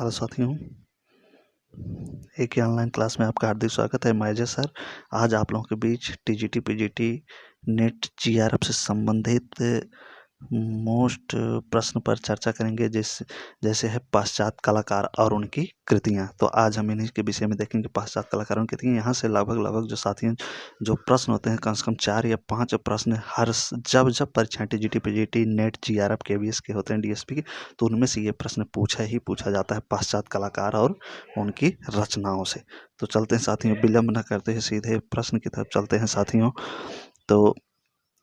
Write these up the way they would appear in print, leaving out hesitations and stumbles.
Hello साथियों, एक ही online class में आपका हार्दिक स्वागत है। मैं अजय सर आज आप लोगों के बीच टीजीटी पीजीटी नेट जीआरएफ से संबंधित मोस्ट प्रश्न पर चर्चा करेंगे, जैसे है पाश्चात्य कलाकार और उनकी कृतियां। तो आज हम इन्हीं के विषय में देखेंगे, पाश्चात्य कलाकारों की कृतियां। यहाँ से लगभग जो साथियों जो प्रश्न होते हैं, कम से कम 4 या 5 प्रश्न जब परीक्षा TGT PGT net GRF KVS के होते हैं, डीएसपी के, तो उनमें से ये प्रश्न पूछा जाता है पाश्चात्य कलाकार और उनकी रचनाओं से। तो चलते हैं साथियों, विलंब न करते हुए सीधे प्रश्न की तरफ चलते हैं साथियों। तो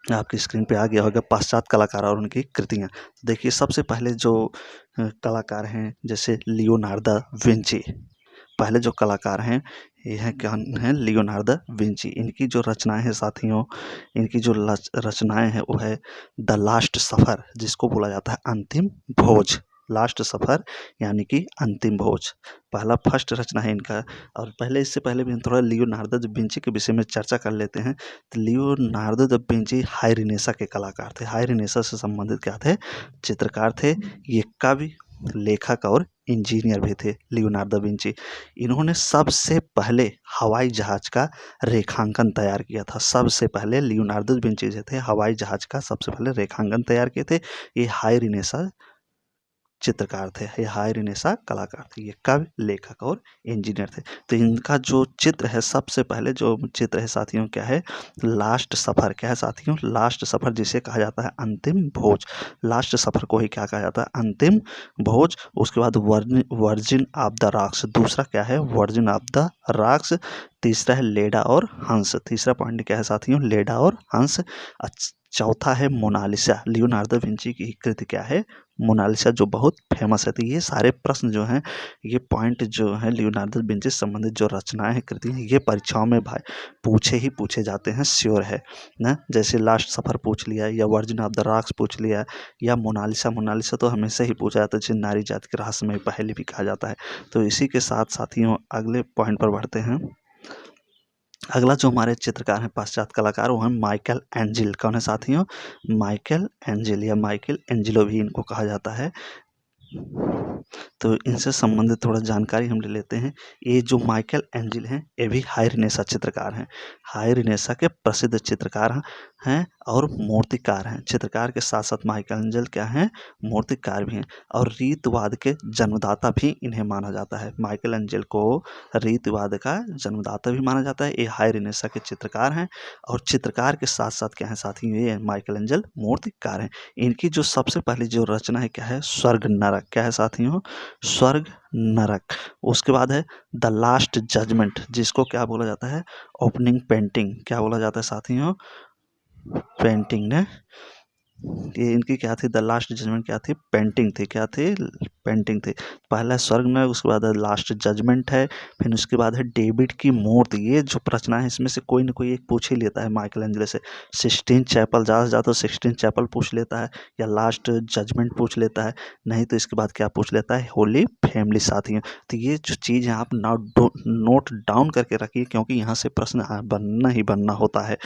आपकी स्क्रीन पे आ गया होगा पाश्चात्य कलाकार और उनकी कृतियां। देखिए, सबसे पहले जो कलाकार हैं, जैसे लियोनार्दो विंची। पहले जो कलाकार हैं ये हैं, क्या हैं? Leonardo Vinci. इनकी जो रचनाएं हैं साथियों, इनकी जो रचनाएं हैं वो है द लास्ट सफ़र, जिसको बोला जाता है अंतिम भोज। लास्ट सफ़र यानी कि अंतिम भोज पहला फर्स्ट रचना है इनका। और इससे पहले भी हम थोड़ा लियोनार्दो दा विंची के विषय में चर्चा कर लेते हैं। तो Leonardo da Vinci high renaissance के कलाकार थे। हाई रिनेसा से संबंधित क्या थे? चित्रकार थे। ये कवि, लेखक और इंजीनियर भी थे लियोनार्दो विंची। इन्होंने सबसे पहले हवाई जहाज का रेखांकन तैयार किया था। सबसे पहले लियोनार्दो विंची जो थे, हवाई जहाज का सबसे पहले रेखांकन तैयार किए थे। ये हाई रिनेसा चित्रकार थे, ये हाई रिनेसा कलाकार थे। ये कवि, लेखक और इंजीनियर थे। तो इनका जो चित्र है, सबसे पहले जो चित्र है साथियों, क्या है? लास्ट सफ़र। क्या है साथियों? लास्ट सफ़र, जिसे कहा जाता है अंतिम भोज। लास्ट सफ़र को ही क्या कहा जाता है? अंतिम भोज। उसके बाद वर्जिन ऑफ द रॉक्स। दूसरा क्या है? Virgin of the rocks. तीसरा है लेडा और हंस। तीसरा पॉइंट क्या है साथियों? लेडा और हंस। चौथा है मोनालिसा। लियोनार्दो विंची की कृति क्या है? मोनालिसा, जो बहुत फेमस है। तो ये सारे प्रश्न जो हैं, ये पॉइंट जो है लियोनार्दो विंची से संबंधित जो रचनाएं हैं, कृति हैं, ये परीक्षाओं में भाई पूछे जाते हैं, श्योर है ना। जैसे लास्ट सफ़र पूछ लिया, या वर्जिन ऑफ द रॉक्स पूछ लिया, या मोनालिसा तो हमेशा ही पूछा जाता है, जिसे नारी जाति के रहस्यमय पहेली भी कहा जाता है। तो इसी के साथ साथियों अगले पॉइंट पर बढ़ते हैं। अगला जो हमारे चित्रकार हैं पाश्चात्य कलाकार, वो हैं माइकल एंजिल। कौन है साथियों? माइकल एंजिल, या माइकल एंजिलो भी इनको कहा जाता है। तो इनसे संबंधित थोड़ा जानकारी हम ले लेते हैं। ये जो माइकल एंजिल हैं, ये भी हाई रिनेसा चित्रकार हैं। हाई रिनेसा के प्रसिद्ध चित्रकार हैं और मूर्तिकार हैं। चित्रकार के साथ साथ माइकल एंजिल क्या हैं? मूर्तिकार भी हैं। और रीतवाद के जन्मदाता भी इन्हें माना जाता है। माइकल एंजिल को रीतवाद का जन्मदाता भी माना जाता है। ये हाई रिनेसा के चित्रकार हैं। और चित्रकार के साथ साथ क्या है साथियों? ये माइकल एंजिल मूर्तिकार हैं। इनकी जो सबसे पहली जो रचना है, क्या है? स्वर्ग नरक। क्या है साथियों? स्वर्ग नरक। उसके बाद है द लास्ट जजमेंट, जिसको क्या बोला जाता है? Opening painting. क्या बोला जाता है साथियों? पेंटिंग ने। ये इनकी क्या थी? द लास्ट जजमेंट क्या थी? पेंटिंग थी। क्या थी? पेंटिंग थी। पहला स्वर्ग नरक, उसके बाद लास्ट जजमेंट है, फिर उसके बाद है डेविड की मूर्ति। ये जो रचना है, इसमें से कोई ना कोई एक पूछ ही लेता है माइकल एंजिलो से। सिक्सटीन चैपल, ज़्यादा से ज़्यादा सिक्सटीन चैपल पूछ लेता है, या लास्ट जजमेंट पूछ लेता है। नहीं तो इसके बाद क्या पूछ लेता है? होली फैमिली साथियों। तो ये जो चीज़ है आप नोट डाउन करके रखिए, क्योंकि यहाँ से प्रश्न बनना ही बनना होता है।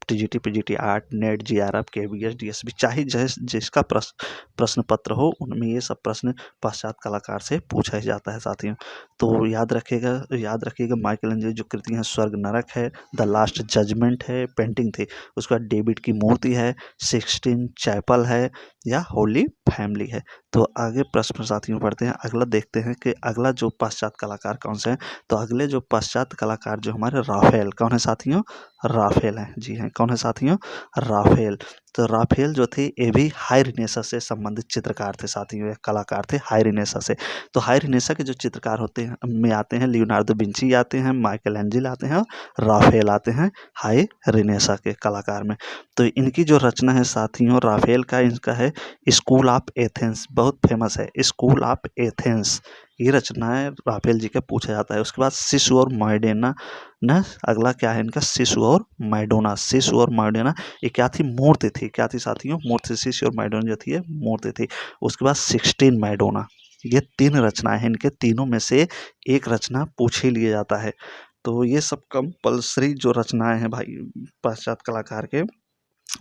TGT PGT art, net, GRF, KVS, DSB, चाहे जिसका प्रश्न पत्र हो, उनमें ये सब प्रश्न पाश्चात्य कलाकार से पूछा ही जाता है साथियों। तो याद रखिएगा माइकल एंजिलो जो कृतियाँ हैं, स्वर्ग नरक है, द लास्ट जजमेंट है, पेंटिंग थी, उसके बाद डेविड की मूर्ति है, सिक्सटीन चैपल है, या होली फैमिली है। तो आगे प्रश्न साथियों पढ़ते हैं। अगला देखते हैं कि अगला जो पाश्चात्य कलाकार कौन से हैं। तो अगले जो पाश्चात्य कलाकार जो हमारे राफेल। कौन है साथियों? राफेल हैं। जी हैं, कौन है साथियों? राफेल। तो राफेल जो थे, ये भी हाई रिनेसा से संबंधित चित्रकार थे साथियों, कलाकार थे हाई रिनेसा से। तो हाई रिनेसा के जो चित्रकार होते हैं में आते हैं लियोनार्दो विंची आते हैं, माइकल एंजिल आते हैं, और राफेल आते हैं हाई रिनेसा के कलाकार में। तो इनकी जो रचना है साथियों, राफेल का इनका है स्कूल ऑफ एथेंस, बहुत फेमस है, स्कूल ऑफ एथेंस। ये रचनाएं राफेल जी का पूछा जाता है। उसके बाद शिशु और मैडोना ना, अगला क्या है इनका? शिशु और मैडोना। शिशु और मैडोना ये क्या थी? मूर्ति थी। क्या थी साथियों? मूर्ति। शिशु और मैडोना जो थी, ये मूर्ति थी। उसके बाद 16 मैडोना। ये 3 रचनाएं हैं, इनके तीनों में से एक रचना पूछ ही लिया जाता है। तो ये सब कंपल्सरी जो रचनाएं हैं भाई पाश्चात्य कलाकार के,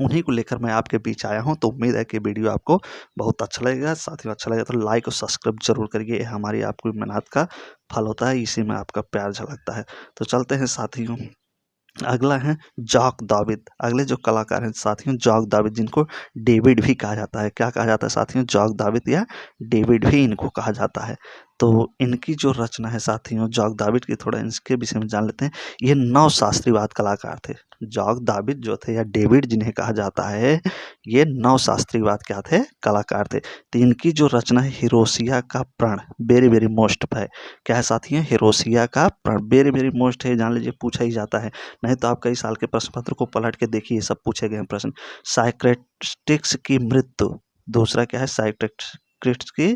उन्हीं को लेकर मैं आपके बीच आया हूं। तो उम्मीद है कि वीडियो आपको बहुत अच्छा लगेगा। साथियों अच्छा लगे तो लाइक और सब्सक्राइब जरूर करिए, हमारी आपकी मेहनत का फल होता है, इसी में आपका प्यार झलकता है। तो चलते हैं साथियों, अगला है जॉक दाविद। अगले जो कलाकार हैं साथियों जॉक दाविद, जिनको डेविड भी कहा जाता है। क्या कहा जाता है साथियों? जॉक दाविद या डेविड भी इनको कहा जाता है। तो इनकी जो रचना है साथियों जॉक दाविद की, थोड़ा इनके विषय में जान लेते हैं। ये नव शास्त्रीयवाद कलाकार थे। जॉक दाविद जो थे या डेविड जिन्हें कहा जाता है, ये नव शास्त्रीयवाद क्या थे? कलाकार थे। तो इनकी जो रचना है हिरोशिया का प्रण, वेरी वेरी मोस्ट है। क्या है साथियों? हिरोशिया का प्रण वेरी वेरी मोस्ट है, जान लीजिए, पूछा ही जाता है। नहीं तो आप कई साल के प्रश्न पत्र को पलट के देखिए, सब पूछे गए हैं प्रश्न। साइक्रेटिक्स की मृत्यु, दूसरा क्या है? साइक्रेटिक्स की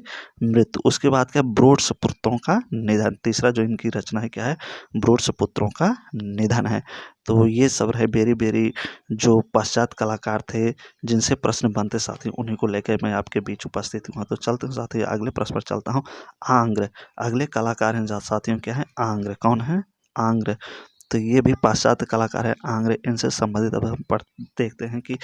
मृत्यु। उसके बाद क्या? ब्रूट्स पुत्रों का निधन। तीसरा जो इनकी रचना है क्या है? ब्रूट्स पुत्रों का निधन है। तो ये सब रहे बेरी बेरी जो पश्चात कलाकार थे जिनसे प्रश्न बनते साथी, उन्हीं को लेकर मैं आपके बीच उपस्थित हुआ। तो चलते हैं साथी अगले प्रश्न पर चलता हूँ। आंग्र, अगले कलाकार हैं साथियों क्या है? आंग्र। कौन है? आंग्र। तो ये भी पाश्चात्य कलाकार है आंग्र। इनसे संबंधित अब हम देखते हैं कि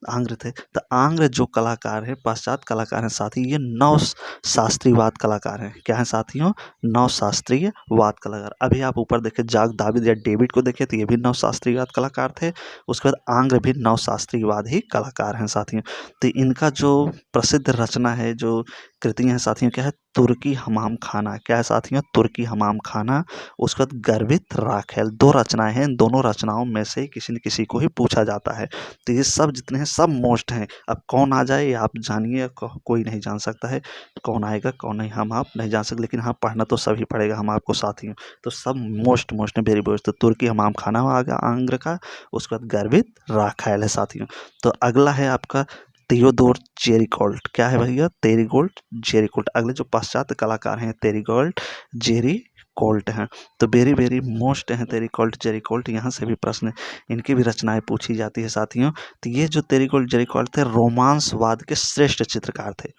आंग्र थे। तो आंग्र जो कलाकार है पाश्चात्य कलाकार हैं साथी, ये नव शास्त्रीयवाद कलाकार हैं। क्या है साथियों? नव शास्त्रीयवाद कलाकार। अभी आप ऊपर देखें जॉक दाविद या डेविड को देखें तो ये भी नव शास्त्रीयवाद कलाकार थे। उसके बाद आंग्र भी नव शास्त्रीयवाद ही कलाकार हैं साथियों। तो इनका जो प्रसिद्ध रचना है, जो कृतियाँ हैं साथियों क्या है? तुर्की हमाम खाना। क्या है साथियों? तुर्की हमाम खाना। उसके बाद गर्वित राखेल। दो रचनाएं हैं, इन दोनों रचनाओं में से किसी न किसी को ही पूछा जाता है। तो ये सब जितने हैं सब मोस्ट हैं। अब कौन आ जाए ये आप जानिए, कोई नहीं जान सकता है। कौन आएगा कौन नहीं हम आप नहीं जान सकते, लेकिन हाँ पढ़ना तो सभी पड़ेगा हम आपको साथियों। तो सब मोस्ट मोस्ट है, वेरी बेस्ट। तो तुर्की हमाम खाना आ गया आंग्र का। उसके बाद गर्वित राखेल है साथियों। तो अगला है आपका थियोडोर जेरिकोल्ट। क्या है भैया? तेरिगोल्ट जेरिकोल्ट। अगले जो पाश्चात्य कलाकार हैं तेरिगोल्ट जेरी कोल्ट हैं। तो वेरी वेरी मोस्ट हैं तेरिकोल्ट जेरिकोल्ट। यहाँ से भी प्रश्न इनकी भी रचनाएं पूछी जाती है साथियों। तो ये जो तेरिकोल्ट जेरिकोल्ट थे रोमांसवाद के श्रेष्ठ चित्रकार थे।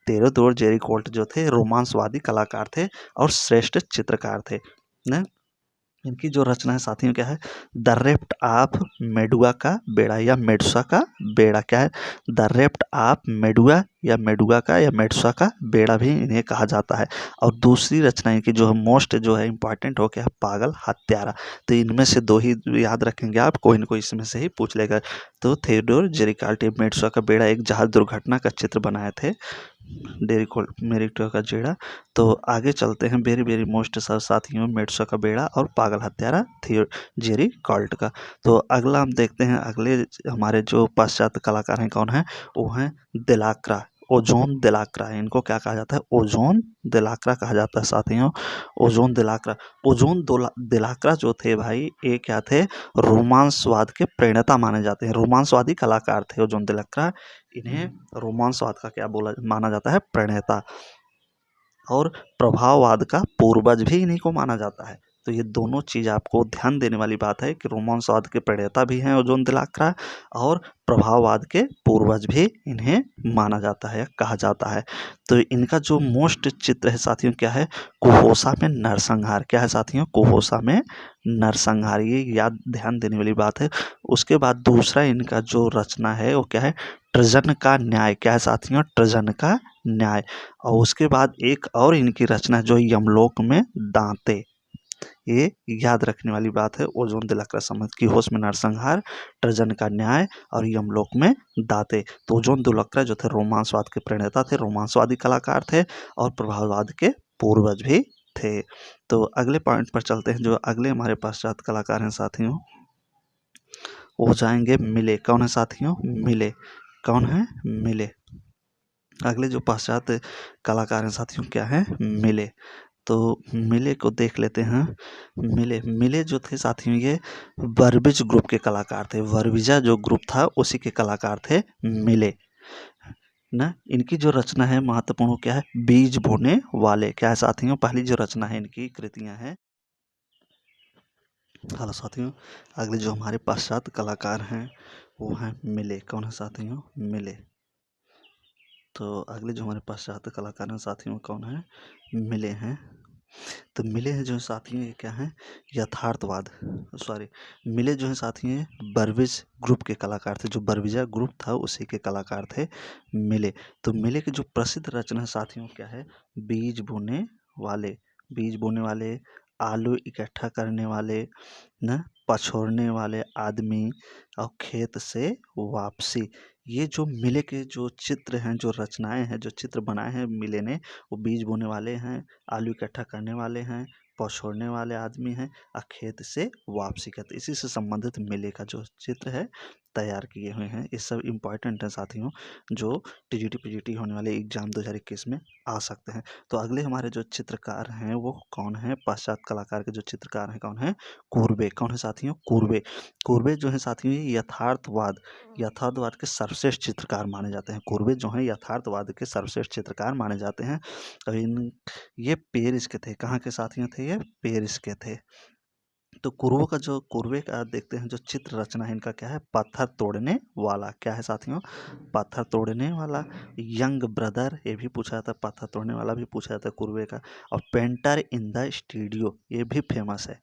तेरोदोर जेरिकोल्ट जो थे रोमांसवादी कलाकार थे और श्रेष्ठ चित्रकार थे न। इनकी जो रचना है साथियों क्या है? द रेप्ट ऑफ मेडुआ का बेड़ा या मेडुसा का बेड़ा। क्या है? द रेप्ट ऑफ मेडुआ या मेडुआ का या मेडुसा का बेड़ा भी इन्हें कहा जाता है। और दूसरी रचना इनकी जो है मोस्ट जो है इंपॉर्टेंट हो क्या है? पागल हत्यारा। तो इनमें से दो ही याद रखेंगे आप, कोई ना कोई इसमें से ही पूछ लेगा। तो थियोडोर जेरिकाल्ट मेडुसा का बेड़ा एक जहाज दुर्घटना का चित्र बनाए थे डेरिकोल्ट मेरिटो का जेड़ा। तो आगे चलते हैं वेरी वेरी मोस्ट साथियों मेडुसा का बेड़ा और पागल हत्यारा थियो जेरी कॉल्ट का। तो अगला हम देखते हैं, अगले हमारे जो पाश्चात्य कलाकार हैं कौन है? वो हैं दिलाक्रा, ओजोन दिलाक्रा। इनको क्या कहा जाता है? ओजोन दिलाक्रा कहा जाता है साथियों। ओजोन दिलाक्रा, दिलाक्रा जो थे भाई ये क्या थे? रोमांसवाद के प्रणेता माने जाते हैं, रोमांसवादी कलाकार थे ओजोन दिलाक्रा। इन्हें रोमांसवाद का क्या बोला माना जाता है? प्रणेता। और प्रभाववाद का पूर्वज भी इन्हीं को माना जाता है। तो ये दोनों चीज़ आपको ध्यान देने वाली बात है कि रोमांसवाद के प्रणेता भी हैं ओजोन दिलाक्रा और प्रभाववाद के पूर्वज भी इन्हें माना जाता है, कहा जाता है। तो इनका जो मोस्ट चित्र है साथियों क्या है? कुहोसा में नरसंहार। क्या है साथियों? कुहोसा में नरसंहार। ये याद ध्यान देने वाली बात है। उसके बाद दूसरा इनका जो रचना है वो क्या है? ट्रजन का न्याय। क्या है साथियों? ट्रजन का न्याय। और उसके बाद एक और इनकी रचना जो यमलोक में दांते। ये याद रखने वाली बात है। ओजोन दिलाक्रा समझ की होश में नरसंहार, ट्रजन का न्याय और यमलोक में दाते। तो ओजोन दिलाक्रा जो थे रोमांसवाद के प्रणेता थे, रोमांसवादी कलाकार थे और प्रभाववाद के पूर्वज भी थे। तो अगले पॉइंट पर चलते हैं। जो अगले हमारे पश्चात कलाकार हैं साथियों वो जाएंगे मिले। कौन है साथियों? मिले। कौन है? मिले। अगले जो पाश्चात्य कलाकार हैं साथियों क्या है? मिले। तो मिले को देख लेते हैं। मिले मिले जो थे साथियों ये वर्बिज ग्रुप के कलाकार थे। वर्बिजा जो ग्रुप था उसी के कलाकार थे मिले ना। इनकी जो रचना है महत्वपूर्ण क्या है? बीज बोने वाले। क्या है साथियों? पहली जो रचना है इनकी कृतियां हैं। हेलो साथियों, अगले जो हमारे पाश्चात्य कलाकार हैं वो हैं मिले। कौन है साथियों? मिले। तो अगले जो हमारे पाश्चात्य कलाकार हैं साथियों कौन है? मिले हैं। तो मिले हैं जो हैं साथियों ये क्या है, यथार्थवाद, सॉरी, मिले जो हैं साथियों ये बर्विज ग्रुप के कलाकार थे, जो बर्विजा ग्रुप था उसी के कलाकार थे मिले। तो मिले की जो प्रसिद्ध रचना है साथियों क्या है, बीज बोने वाले, बीज बोने वाले, आलू इकट्ठा करने वाले, न पछोड़ने वाले आदमी, और खेत से वापसी। ये जो मिले के जो चित्र हैं, जो रचनाएं हैं, जो चित्र बनाए हैं मिले ने, वो बीज बोने वाले हैं, आलू इकट्ठा करने वाले हैं, पछोड़ने वाले आदमी हैं, और खेत से वापसी करते, इसी से संबंधित मेले का जो चित्र है तैयार किए हुए हैं। ये सब इम्पॉर्टेंट है साथियों, जो टीजीटी पीजीटी होने वाले एग्जाम 2021 में आ सकते हैं। तो अगले हमारे जो चित्रकार हैं वो कौन है, पश्चात कलाकार के जो चित्रकार हैं कौन है, कुर्बे। कौन है साथियों, कुर्बे। कुर्बे जो है साथियों ये यथार्थवाद के सर्वश्रेष्ठ चित्रकार माने जाते हैं। कुर्बे जो हैं यथार्थवाद के सर्वश्रेष्ठ चित्रकार माने जाते हैं। और ये पेरिस के थे, कहाँ के साथियों थे, ये पेरिस के थे। तो कुर्बे का देखते हैं जो चित्र रचना है इनका क्या है, पत्थर तोड़ने वाला। क्या है साथियों, पत्थर तोड़ने वाला। यंग ब्रदर ये भी पूछा जाता है, पत्थर तोड़ने वाला भी पूछा जाता है कुर्बे का। और पेंटर इन द स्टूडियो ये भी फेमस है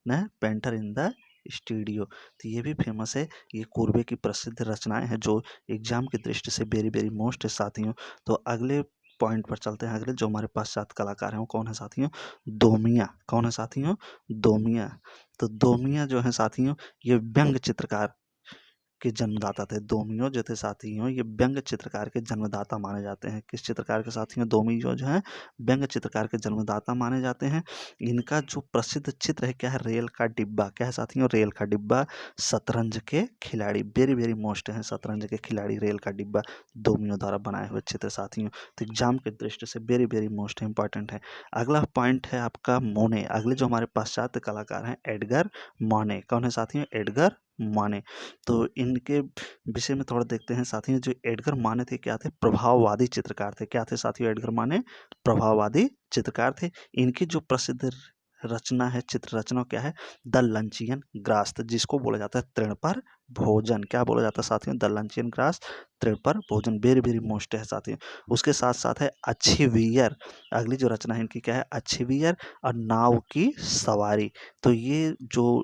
ना, पेंटर इन द स्टूडियो, तो ये भी फेमस है। ये कुर्बे की प्रसिद्ध रचनाएं हैं जो एग्जाम की दृष्टि से वेरी वेरी मोस्ट है साथियों। तो अगले पॉइंट पर चलते हैं। अगले जो हमारे पश्चात कलाकार हैं वो कौन है साथियों, दोमिया। कौन है साथियों, दोमिया। तो दोमिया जो है साथियों ये व्यंग चित्रकार के जन्मदाता थे। दोमियो जो थे साथियों ये व्यंग चित्रकार के जन्मदाता माने जाते हैं। किस चित्रकार के साथियों, दोमियो जो है व्यंग चित्रकार के जन्मदाता माने जाते हैं। इनका जो प्रसिद्ध चित्र है क्या है, रेल का डिब्बा। क्या है साथियों, रेल का डिब्बा। शतरंज के खिलाड़ी, वेरी वेरी मोस्ट है शतरंज के खिलाड़ी, रेल का डिब्बा, दोमियो द्वारा बनाए हुए चित्र साथियों। तो एग्जाम के दृष्टि से वेरी वेरी मोस्ट इंपॉर्टेंट है। अगला पॉइंट है आपका मोने। अगले जो हमारे पाश्चात्य कलाकार हैं एडगर माने। कौन है साथियों, एडगर माने। तो इनके विषय में थोड़ा देखते हैं साथियों। जो एडगर माने थे क्या थे, प्रभाववादी चित्रकार थे। क्या थे साथियों, एडगर माने प्रभाववादी चित्रकार थे। इनकी जो प्रसिद्ध रचना है, चित्र रचना क्या है, द लंचियन ग्रास, जिसको बोला जाता है तृण पर भोजन। क्या बोला जाता है साथियों, द लंचियन ग्रास, तृण पर भोजन, वेरी वेरी मोस्ट है साथियों। उसके साथ साथ है अच्छीवियर। अगली जो रचना है इनकी क्या है, अच्छीवियर और नाव की सवारी। तो ये जो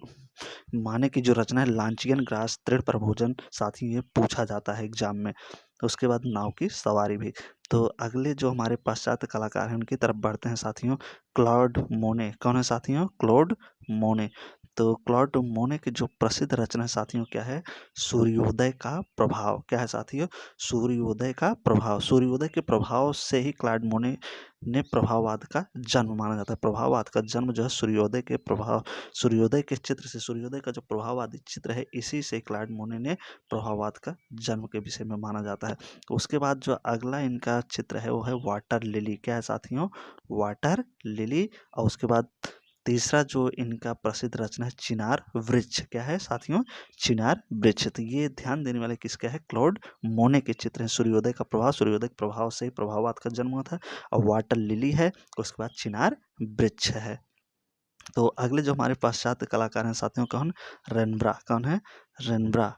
माने की जो रचना है लांचियन ग्रास, तृण पर भोजन साथियों ये पूछा जाता है एग्जाम में। उसके बाद नाव की सवारी भी। तो अगले जो हमारे पाश्चात्य कलाकार हैं उनकी तरफ बढ़ते हैं साथियों। क्लॉड मोने। कौन है साथियों, क्लॉड मोने। तो क्लॉड मोने की जो प्रसिद्ध रचना है साथियों क्या है, सूर्योदय का प्रभाव। क्या है साथियों, सूर्योदय का प्रभाव। सूर्योदय के प्रभाव से ही क्लॉड मोने ने प्रभाववाद का जन्म माना जाता है। प्रभाववाद का जन्म जो है सूर्योदय के प्रभाव, सूर्योदय के चित्र से, सूर्योदय का जो प्रभाववादी चित्र है इसी से क्लॉड मोने ने प्रभाववाद का जन्म के विषय में माना जाता है। उसके बाद जो अगला इनका चित्र है वो है वाटर लिली। क्या है साथियों, वाटर लिली। और उसके बाद तीसरा जो इनका प्रसिद्ध रचना है चिनार वृक्ष। क्या है साथियों, चिनार वृक्ष। तो ये ध्यान देने वाले किसका है, क्लॉड मोने के चित्र हैं। सूर्योदय का प्रभाव, सूर्योदय के प्रभाव से प्रभाववाद का जन्म हुआ था। और वाटर लिली है, उसके बाद चिनार वृक्ष है। तो अगले जो हमारे पाश्चात्य कलाकार हैं साथियों कौन, रेनब्रा। कौन है, रेनब्रा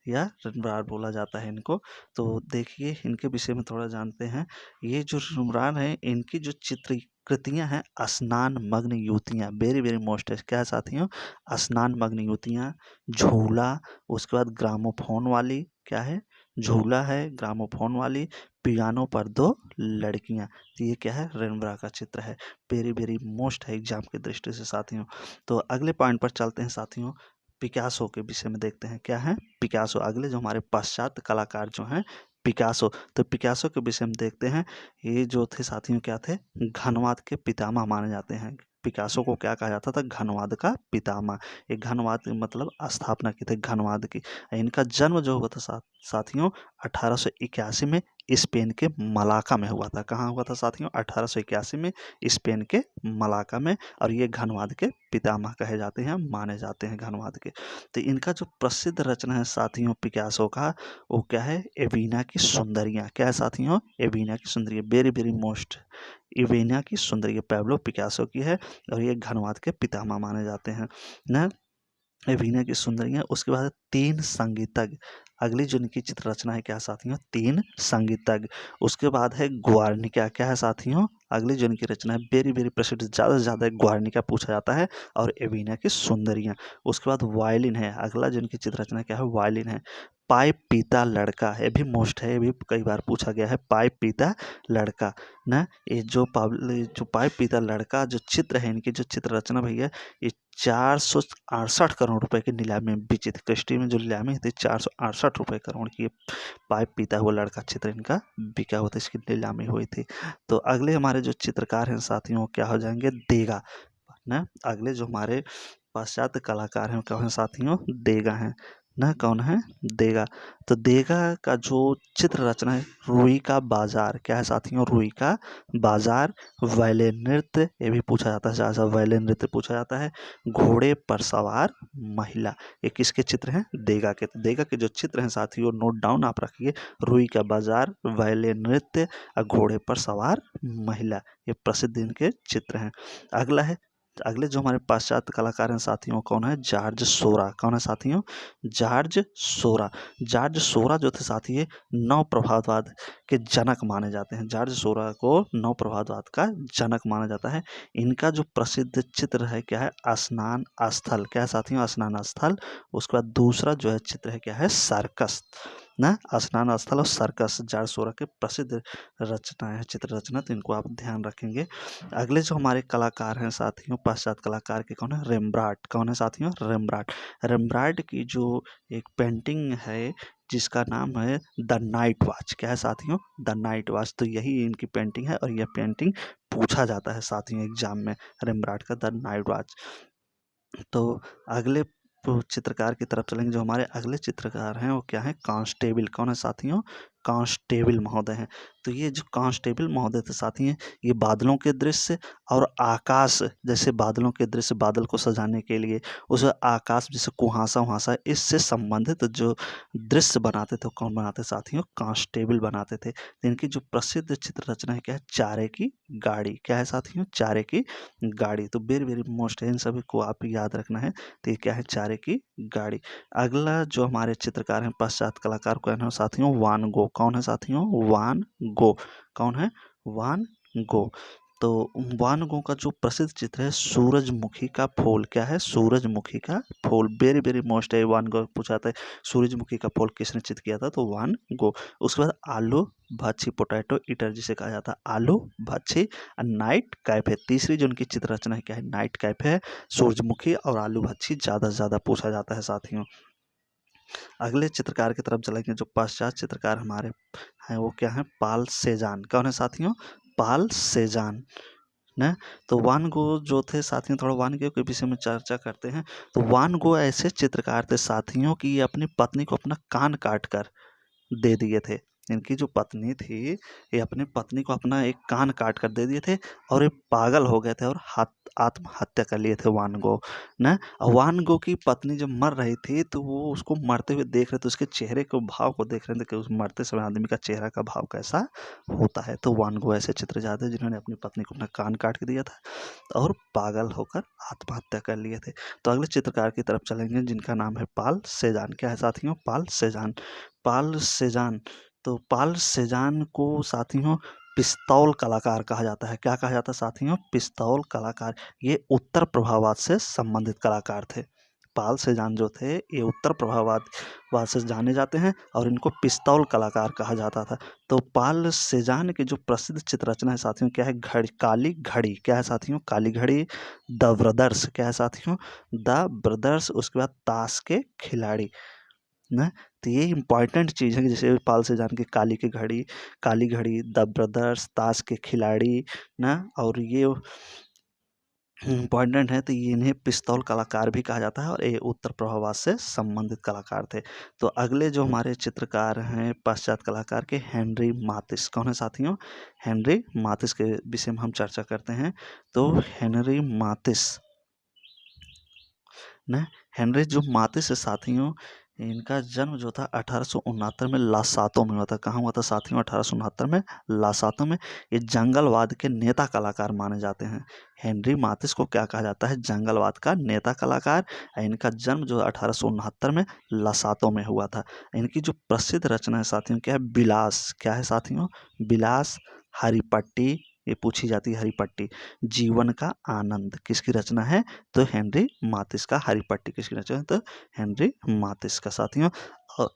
या रेनब्रार बोला जाता है इनको। तो देखिए इनके विषय में थोड़ा जानते हैं। ये जो रेनब्रार हैं इनकी जो चित्र कृतियां हैं, स्नान मग्न युवतियां, वेरी वेरी मोस्ट है। क्या है साथियों, स्नान मग्न युवतियां, झूला, उसके बाद ग्रामोफोन वाली। क्या है, झूला है, ग्रामोफोन वाली, पियानो पर दो लड़कियां। तो ये क्या है, रेनब्रा का चित्र है। वेरी वेरी मोस्ट है एग्जाम की दृष्टि से साथियों। तो अगले पॉइंट पर चलते हैं साथियों, पिकासो के विषय में देखते हैं। क्या है, पिकासो। अगले जो हमारे पाश्चात्य कलाकार जो हैं पिकासो। तो पिकासो के विषय में देखते हैं। ये जो थे साथियों क्या थे, घनवाद के पितामह माने जाते हैं। पिकासो को क्या कहा जाता था, घनवाद का पितामह। ये घनवाद मतलब स्थापना की थे घनवाद की। इनका जन्म जो हुआ था साथियों 1881 में स्पेन के मलाका में हुआ था। कहाँ हुआ था साथियों, 1881 में स्पेन के मलाका में। और ये घनवाद के पितामह कहे जाते हैं, माने जाते हैं घनवाद के। तो इनका जो प्रसिद्ध रचना है साथियों पिकासो का, वो क्या है, एवीना की सुंदरियाँ। क्या है साथियों, एवीना की सुंदरियाँ, वेरी वेरी मोस्ट। एवीना की सुंदरियाँ पैब्लो पिकासो की है। और ये घनवाद के पितामह माने जाते हैं ना। वीणा की सुंदरियां। उसके बाद 3 संगीतज्ञ। अगली जो इनकी चित्र रचना है क्या है साथियों, 3 संगीतज्ञ। उसके बाद है ग्वार्निका। क्या है साथियों, अगली जो इनकी रचना है वेरी वेरी प्रसिद्ध, ज़्यादा से ज़्यादा ग्वार्निका पूछा जाता है, और वीणा की सुंदरियां। उसके बाद वायलिन है। अगला जो इनकी चित्र रचना क्या है, वायलिन है। पाइप पीता लड़का, ये भी मोस्ट है, ये भी कई बार पूछा गया है। पाइप पीता लड़का ना, ये जो पाइप पीता लड़का जो चित्र है, इनकी जो चित्र रचना भैया, ये 468 करोड़ रुपए की नीलामी में बिची थी। क्रिस्टी में जो नीलामी थी 468 रुपए करोड़ की पाइप पीता हुआ लड़का चित्र इनका बिका हुआ था, इसकी नीलामी हुई थी। तो अगले हमारे जो चित्रकार हैं साथियों, क्या हो जाएंगे, देगा ना। अगले जो हमारे पाश्चात्य कलाकार हैं क्या हैं साथियों, देगा हैं ना। कौन है, देगा। तो देगा का जो चित्र रचना है, रुई का बाजार। क्या है साथियों, रुई का बाजार। वैले नृत्य, ये भी पूछा जाता है, ज़्यादा वैले नृत्य पूछा जाता है। घोड़े पर सवार महिला, ये किसके चित्र हैं, देगा के। तो देगा के जो चित्र हैं साथियों, नोट डाउन आप रखिए, रुई का बाजार, वैले नृत्य और घोड़े पर सवार महिला, ये प्रसिद्ध इनके चित्र हैं। अगला है, अगले जो हमारे पाश्चात्य कलाकार हैं साथियों, कौन है, जॉर्ज सोरा। कौन है साथियों, जॉर्ज सोरा। जॉर्ज सोरा जो थे साथी, ये नव प्रभातवाद के जनक माने जाते हैं। जॉर्ज सोरा को नव प्रभातवाद का जनक माना जाता है। इनका जो प्रसिद्ध चित्र है क्या है, स्नान स्थल। क्या है साथियों, स्नान स्थल। उसके बाद दूसरा जो है चित्र है क्या है, सर्कस ना। स्नान स्थल और सर्कस जॉर्ज सोरा के प्रसिद्ध रचना है, चित्र रचना, तो इनको आप ध्यान रखेंगे। अगले जो हमारे कलाकार हैं साथियों, पश्चात कलाकार के कौन है, रेम्ब्राट। कौन है साथियों, रेम्ब्राट। रेम्ब्राट की जो एक पेंटिंग है जिसका नाम है द नाइट वॉच। क्या है साथियों, द नाइट वॉच। तो यही इनकी पेंटिंग है, और यह पेंटिंग पूछा जाता है साथियों एग्जाम में, रेम्ब्राट का द नाइट वॉच। तो अगले चित्रकार की तरफ चलेंगे। जो हमारे अगले चित्रकार हैं वो क्या है, कांस्टेबल। कौन है साथियों, कांस्टेबल महोदय हैं। तो ये जो कांस्टेबल महोदय थे साथी हैं, ये बादलों के दृश्य और आकाश, जैसे बादलों के दृश्य, बादल को सजाने के लिए उस आकाश जैसे कुहासा वहासा, इससे संबंधित जो दृश्य बनाते थे, कौन बनाते साथियों, कांस्टेबल बनाते थे। तो इनकी जो प्रसिद्ध चित्र रचना है क्या है, चारे की गाड़ी। क्या है साथियों, चारे की गाड़ी। तो वेरी वेरी मोस्ट है, इन सभी को आप याद रखना है। तो ये क्या है, चारे की गाड़ी। अगला जो हमारे चित्रकार हैं, पश्चात कलाकार, कौन है साथियों, वान गो। कौन है साथियों, वान गो। कौन है, वान गो। तो वान गो का जो प्रसिद्ध चित्र है, सूरजमुखी का फूल। क्या है, सूरजमुखी का फूल। वेरी वेरी मोस्ट है, वान गो पूछा था, सूरजमुखी का फूल किसने चित्र किया था, तो वान गो। उसके बाद आलू भच्छी, पोटैटो ईटर जिसे कहा जाता है, आलू भच्छी। नाइट कैफे, तीसरी जो उनकी चित्र रचना है क्या है, नाइट कैफे है। सूरजमुखी और आलू भच्छी ज़्यादा से ज़्यादा पूछा जाता है साथियों। अगले चित्रकार की तरफ चलेंगे। जो पश्चात चित्रकार हमारे हैं वो क्या है, पाल सेजान। कौन है साथियों, पाल सेजान ना। तो वान गो जो थे साथियों, थोड़ा वान गो के विषय में चर्चा करते हैं। तो वान गो ऐसे चित्रकार थे साथियों कि ये अपनी पत्नी को अपना कान काट कर दे दिए थे। इनकी जो पत्नी थी, ये अपनी पत्नी को अपना एक कान काट कर दे दिए थे, और ये पागल हो गए थे और आत्महत्या कर लिए थे वान गो ना। वान गो की पत्नी जब मर रही थी तो वो उसको मरते हुए देख रहे थे, उसके चेहरे के भाव को देख रहे थे कि उस मरते समय आदमी का चेहरा का भाव कैसा होता है। तो वान गो ऐसे चित्र जाते हैं जिन्होंने अपनी पत्नी को अपना कान काट के दिया था और पागल होकर आत्महत्या कर लिए थे। तो अगले चित्रकार की तरफ चलेंगे जिनका नाम है पाल सेजान। क्या है साथियों, पाल सेजान। पाल सेजान। तो पाल सेजान को साथियों पिस्तौल कलाकार कहा जाता है। क्या कहा जाता है साथियों, पिस्तौल कलाकार। ये उत्तर प्रभाववाद से संबंधित कलाकार थे। पाल सेजान जो थे ये उत्तर प्रभाववाद से जाने जाते हैं, और इनको पिस्तौल कलाकार कहा जाता था। तो पाल सेजान की जो प्रसिद्ध चित्र रचना है साथियों क्या है, घड़ी, काली घड़ी। क्या है साथियों, काली घड़ी। The brothers. क्या है साथियों, द ब्रदर्स। उसके बाद ताश के खिलाड़ी ना। तो ये इंपॉर्टेंट चीज़ है कि जैसे पाल सेजान की काली घड़ी, द ब्रदर्स, ताश के खिलाड़ी ना, और ये इम्पॉर्टेंट है। तो ये इन्हें पिस्तौल कलाकार भी कहा जाता है, और ये उत्तर प्रभाववाद से संबंधित कलाकार थे। तो अगले जो हमारे चित्रकार हैं पश्चात कलाकार के, हेनरी माथिस। कौन है साथियों, हेनरी माथिस के विषय में हम चर्चा करते हैं। तो हेनरी माथिस ना, हेनरी जो माथिस है साथियों, इनका जन्म जो था 1869 में लासातो में हुआ था। कहाँ हुआ था साथियों? 1869 में लासातो में। ये जंगलवाद के नेता कलाकार माने जाते हैं। हेनरी माथिस को क्या कहा जाता है? जंगलवाद का नेता कलाकार। इनका जन्म जो 1869 में लासातो में हुआ था। इनकी जो प्रसिद्ध रचना है साथियों क्या है? बिलास। क्या है साथियों? बिलास, हरिपट्टी, ये पूछी जाती है हरिपट्टी, जीवन का आनंद किसकी रचना है? तो हेनरी माथिस का। हरिपट्टी किसकी रचना है? तो हेनरी माथिस का साथियों। और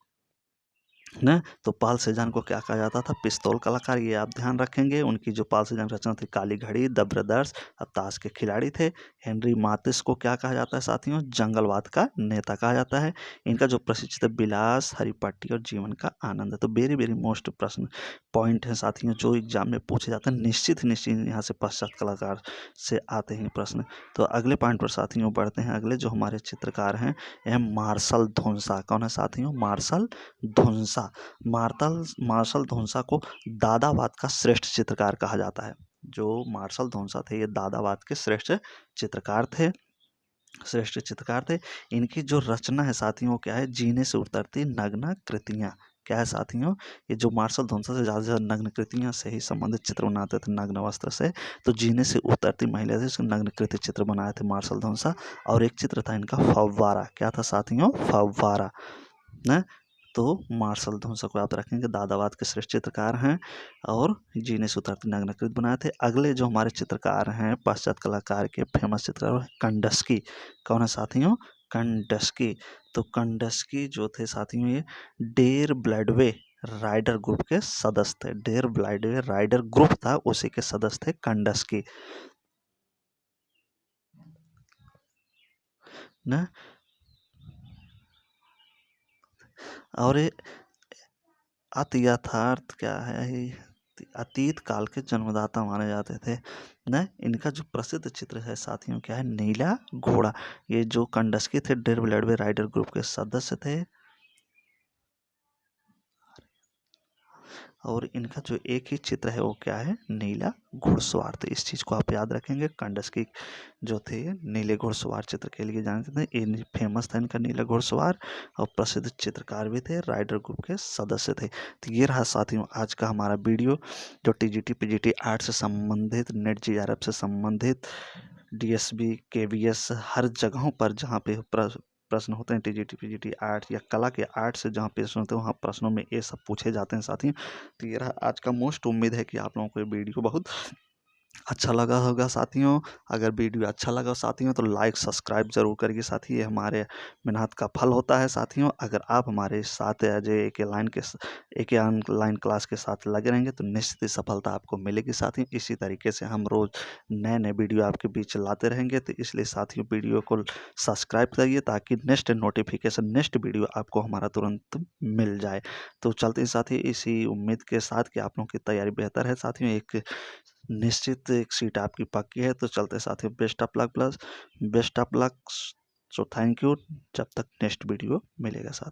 न तो पाल सेजान को क्या कहा जाता था? पिस्तौल कलाकार। ये आप ध्यान रखेंगे। उनकी जो पाल सेजान रचना थी काली घड़ी, द ब्रदर्स, अब ताश के खिलाड़ी थे। हेनरी माथिस को क्या कहा जाता है साथियों? जंगलवाद का नेता कहा जाता है। इनका जो प्रसिद्ध चित्र बिलास, हरिपट्टी और जीवन का आनंद है। तो वेरी वेरी मोस्ट प्रश्न पॉइंट है साथियों जो एग्जाम में पूछे जाते हैं। निश्चित निश्चित यहाँ से पश्चात कलाकार से आते हैं प्रश्न। तो अगले पॉइंट पर साथियों बढ़ते हैं। अगले जो हमारे चित्रकार हैं यह मार्शल धोंसा। कौन है साथियों? मार्शल धोंसा। मार्शल धोंसा को दादावाद का श्रेष्ठ चित्रकार कहा जाता है। जो मार्शल धोंसा थे ये दादावाद के श्रेष्ठ चित्रकार थे। इनकी जो रचना है साथियों क्या है? जीने से उतरती नग्न कृतियाँ। क्या है साथियों? ये जो मार्शल धोंसा से ज़्यादा नग्न कृतियाँ से ही संबंधित चित्र बनाते थे, नग्न वस्त्र से। तो जीने से उतरती महिला से उसके नग्न कृति चित्र बनाए थे मार्शल धोंसा। और एक चित्र था इनका फव्वारा। क्या था साथियों? फव्वारा न। तो मार्शल धोंसा को याद रखेंगे, दादावाद के श्रेष्ठ चित्रकार हैं और जीने से उतरती नग्नकृत बनाए थे। अगले जो हमारे चित्रकार हैं पश्चात कलाकार के फेमस चित्रकार कंडस्की। कौन है साथियों? कंडस्की। तो कंडस्की जो थे साथियों ये डेर ब्लैडवे राइडर ग्रुप के सदस्य थे। डेर ब्लैडवे राइडर ग्रुप था उसी के सदस्य थे कंडस्की न। और ये अतियथार्थ क्या है? अतीत काल के जन्मदाता माने जाते थे न। इनका जो प्रसिद्ध चित्र है साथियों क्या है? नीला घोड़ा। ये जो कंडस्की थे डेर ब्लैडवे राइडर ग्रुप के सदस्य थे। और इनका जो एक ही चित्र है वो क्या है? नीला घुड़सवार। तो इस चीज़ को आप याद रखेंगे। कंडस्की जो थे नीले घुड़सवार चित्र के लिए जानते थे। इन फेमस था इनका नीला घुड़सवार और प्रसिद्ध चित्रकार भी थे, राइडर ग्रुप के सदस्य थे। तो ये रहा साथियों आज का हमारा वीडियो जो टीजीटी पीजीटी आर्ट से संबंधित, नेट जीआरएफ से संबंधित, डीएसबी केवीएस हर जगहों पर जहाँ पे प्रश्न होते हैं टीजीटी पीजीटी आर्ट या कला के आर्ट से जहाँ प्रश्न होते हैं वहाँ प्रश्नों में ये सब पूछे जाते हैं साथियों। तो ये रहा आज का मोस्ट। उम्मीद है कि आप लोगों को ये वीडियो बहुत अच्छा लगा होगा साथियों। अगर वीडियो अच्छा लगा साथियों तो लाइक सब्सक्राइब जरूर करिए साथी। ये हमारे मेहनत का फल होता है साथियों। अगर आप हमारे साथ एक ऑनलाइन क्लास के साथ लगे रहेंगे तो निश्चित ही सफलता आपको मिलेगी साथियों। इसी तरीके से हम रोज़ नए नए वीडियो आपके बीच लाते रहेंगे। तो इसलिए साथियों वीडियो को सब्सक्राइब करिए ताकि नेक्स्ट वीडियो आपको हमारा तुरंत मिल जाए। तो चलते हैं साथी इसी उम्मीद के साथ कि आप लोगों की तैयारी बेहतर है साथियों। एक निश्चित एक सीट आपकी पक्की है। तो चलते साथियों best of luck. So thank you. जब तक नेक्स्ट वीडियो मिलेगा साथ।